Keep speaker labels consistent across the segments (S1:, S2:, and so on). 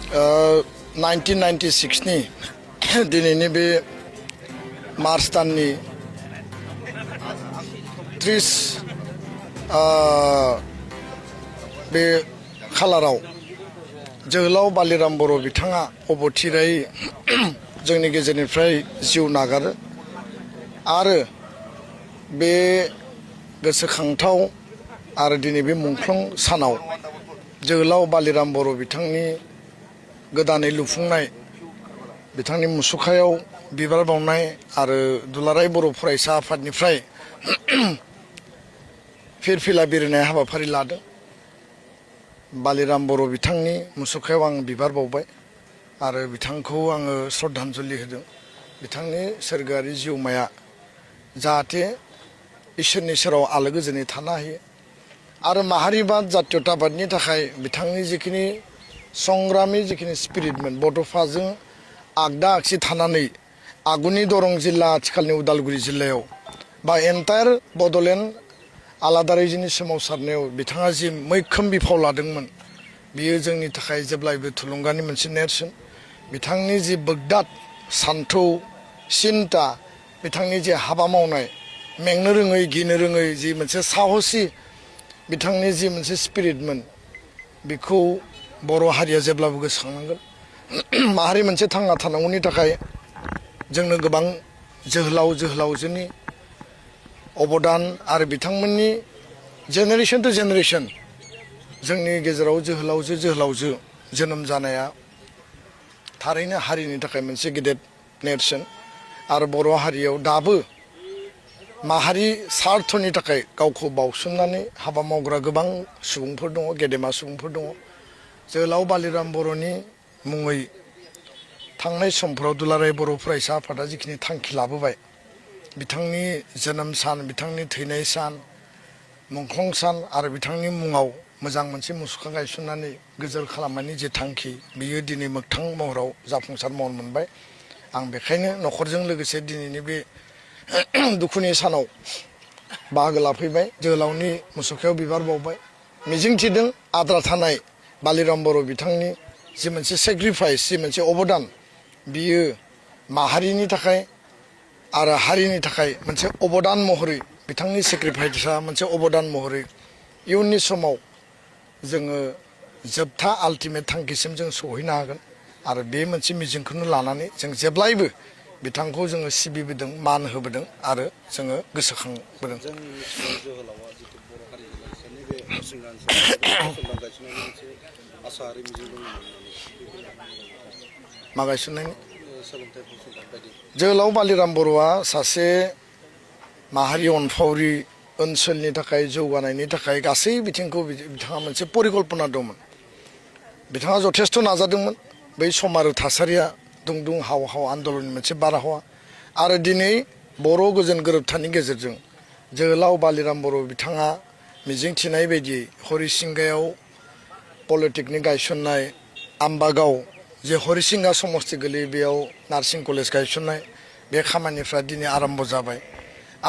S1: 1996 नि दिनैनि बे मार्च दाननि 30 बे खालाराव जोहोलाव बालिराम बर' बिथाङा अबथिरायै जोंनि गेजेरनिफ्राय जिउ नागारो आरो बे गोसोखांथाव आरो दिनै बे मुंख्लं सानाव जोहोलाव बालिराम बर' बिथांनि गोदानै लुफुंनाय बिथांनि मुसुखायाव बिबार बावनाय आरो दुलाराय बर' फरायसा आफादनिफ्राय फिरफिला बिरहोनाय हाबाफारि लादों। बालिराम बर' बिथांनि मुसुखायाव आं बिबार बावबाय आरो बिथांखौ आङो श्रद्धान्जलि होदों। बिथांनि सोरगोआरि जिउमाया जाहाथे इसोरनि सेराव आलो गोजोनै थानो हायो आरो माहारिबाद जातीयताबादनि थाखाय बिथांनि जिखिनि संग्रामि जिखिनि स्पिरिटमोन बड'फाजों आगदा आगसि थानानै आगुनि दरं जिल्ला आथिखालनि उदालगुरि जिल्लायाव बा एन्टायार बड'लेण्ड आलादा रायजोनि सोमावसारनायाव बिथाङा जि मैखोम बिफाव लादोंमोन बियो जोंनि थाखाय जेब्लायबो थुलुंगानि मोनसे नेरसोन। बिथांनि जि बोगदाद सान्थौ सिन्ता बिथांनि जे हाबा मावनाय मेंनो रोङै गिनो रोङै जि मोनसे साहसि बिथांनि जि मोनसे स्पिरिटमोन बेखौ बर' हारिया जेब्लाबो गोसोखांनांगोन। माहारि मोनसे थांना थानांगौनि थाखाय जोंनो गोबां जोहोलाव जोहोलावजोनि अबदान आरो बिथांमोननि जेनेरेसन टु जेनेरेसन जोंनि गेजेराव जोहोलावजो जोनोम जानाया थारैनो हारिनि थाखाय मोनसे गेदेर नेरसोन आरो बर' हारियाव दाबो माहारि सार्थनि थाखाय गावखौ बावसोमनानै हाबा मावग्रा गोबां सुबुंफोर दङ, गेदेमा सुबुंफोर दङ। जोहोलाव बालिराम बर'नि मुङै थांनाय समफोराव दुलाराय बर' फरायसा आफादा जिखिनि थांखि लाबोबाय बिथांनि जोनोम सान, बिथांनि थैनाय सान, मुंख्लं सान आरो बिथांनि मुङाव मोजां मोनसे मुसुखा गायसननानै गोजोर खालामनायनि जे थांखि बियो दिनै मोगथां महराव जाफुंसार महर मोनबाय। आं बेखायनो न'खरजों लोगोसे दिनैनि बे दुखुनि सानाव बाहागो लाफैबाय, जोहोलावनि मुसुखायाव बिबार बावबाय। मिजिंथिदों आद्रा थानाय बालिराम बर' बिथांनि जि मोनसे सेक्रिफाइस, जि मोनसे अबदान बियो माहारिनि थाखाय आरो हारिनि थाखाय मोनसे अबदान महरै बिथांनि सेक्रिफाइसआ मोनसे अबदान महरै इयुननि समाव जोङो जोबथा आल्टिमेट थांखिसिम जों सहैनो हागोन आरो बे मोनसे मिजिंखौनो लानानै जों जेब्लायबो बिथांखौ जोङो सिबिबोदों, मान होबोदों आरो जोङो गोसोखांबोदों। मा गायसननायनि जोहोलाव बालिराम बर'आ सासे माहारि अनफावरि, ओनसोलनि थाखाय जौगानायनि थाखाय गासै बिथिंखौ बिथाङा मोनसे परिकल्पना दंमोन। बिथाङा जथेस्थ' नाजादोंमोन। बै सम आरो थासारिया दुं हाव हाव आन्दलननि मोनसे बारहावा आरो दिनै बर' गोजोन गोरोबथानि गेजेरजों जोहोलाव बालिराम बर' बिथाङा मिजिंथिनाय बायदियै हरिसिंगायाव पलिटेकनिक गायसननाय, आम्बागाव जे हरिसिंगा समस्ति गोलैयो बेयाव नार्सिं कलेज गायसननाय बे खामानिफ्रा दिनै आरम्भ जाबाय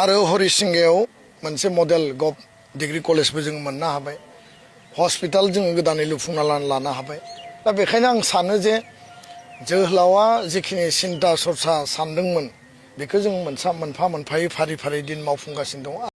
S1: आरो हरिसिंगायाव मोनसे मडेल गभ डिग्री कलेजबो जों मोननो हाबाय। हस्पिटाल जोङो गोदानै लुफुंना लानो हाबाय। दा बेखायनो आं सानो जे जोहोलावा जिखिनि सिन्ता सरसा सानदोंमोन बेखौ जों मोनफा मोनफायै फारि फारि दिन मावफुंगासिनो दङ।